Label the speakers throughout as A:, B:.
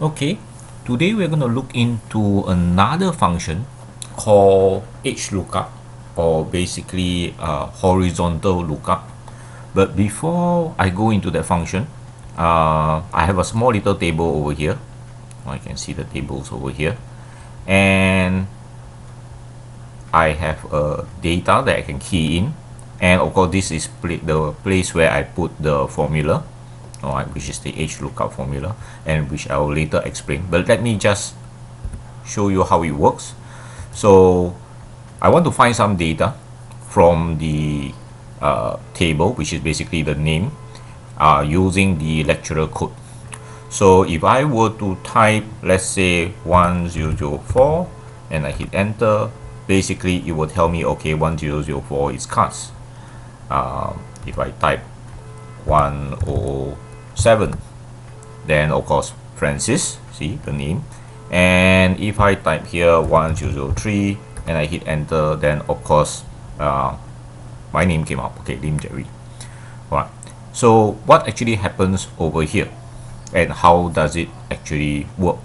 A: Okay, today we're going to look into another function called Hlookup, or basically horizontal lookup. But before I go into that function, I have a small little table over here. I can see the tables over here, and I have data that I can key in, and of course this is the place where I put the formula, alright, which is the Hlookup formula, and which I will later explain. But let me just show you how it works. So I want to find some data from the table, which is basically the name, using the lecturer code. So if I were to type, let's say 1004, and I hit enter, basically it will tell me, okay, 1004 is cast. If I type 107, then of course Francis, see the name. And if I type here 1003 and I hit enter, then of course my name came up, okay, limjetwee. Alright, so what actually happens over here and how does it actually work?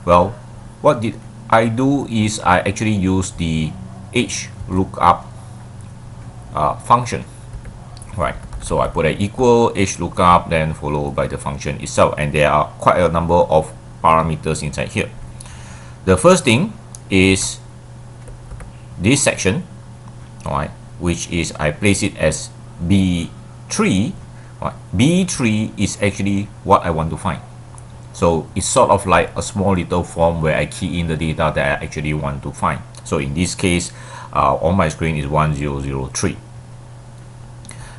A: Well, what did I do is I actually use the Hlookup function. Right, so I put an equal Hlookup, then followed by the function itself, and there are quite a number of parameters inside here. The first thing is this section, alright, which is I place it as B3. Right, B3 is actually what I want to find. So it's sort of like a small little form where I key in the data that I actually want to find. So in this case, on my screen is 1003.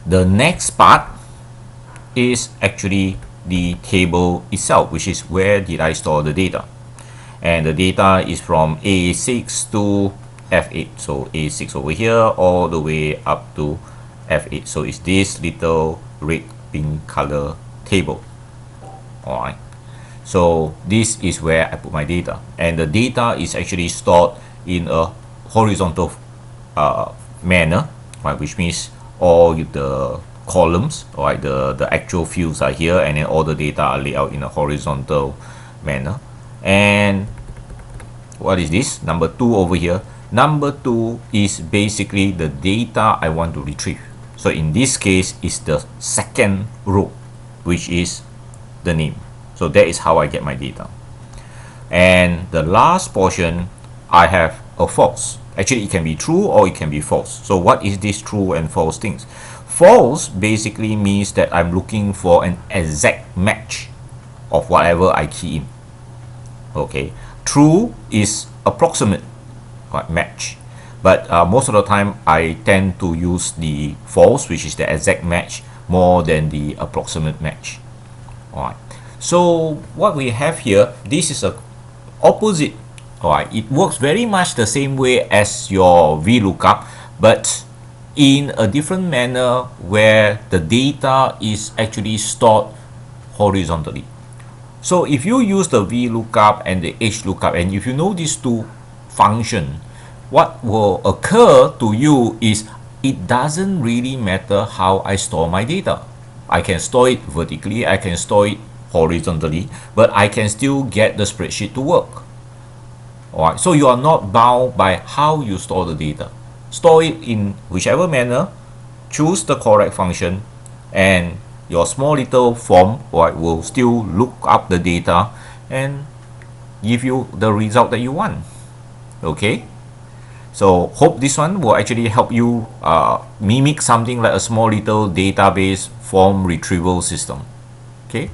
A: The next part is actually the table itself, which is where did I store the data. And the data is from A6 to F8. So A6 over here all the way up to F8. So it's this little red pink color table. Alright. So this is where I put my data. And the data is actually stored in a horizontal manner, right, which means all the columns, right, the actual fields are here, and then all the data are laid out in a horizontal manner. And what is this? Number 2 over here. Number 2 is basically the data I want to retrieve. So in this case, it's the second row, which is the name. So that is how I get my data. And the last portion, I have a false. Actually, it can be true or it can be false. So what is this true and false things? False basically means that I'm looking for an exact match of whatever I key in. Okay. True is approximate match. But most of the time, I tend to use the false, which is the exact match, more than the approximate match. Alright. So what we have here, this is a opposite. Alright, it works very much the same way as your VLOOKUP, but in a different manner where the data is actually stored horizontally. So if you use the VLOOKUP and the Hlookup, and if you know these two functions, what will occur to you is it doesn't really matter how I store my data. I can store it vertically, I can store it horizontally, but I can still get the spreadsheet to work. Alright, so you are not bound by how you store the data. Store it in whichever manner, choose the correct function, and your small little form, right, will still look up the data and give you the result that you want. Okay, so hope this one will actually help you mimic something like a small little database form retrieval system. Okay.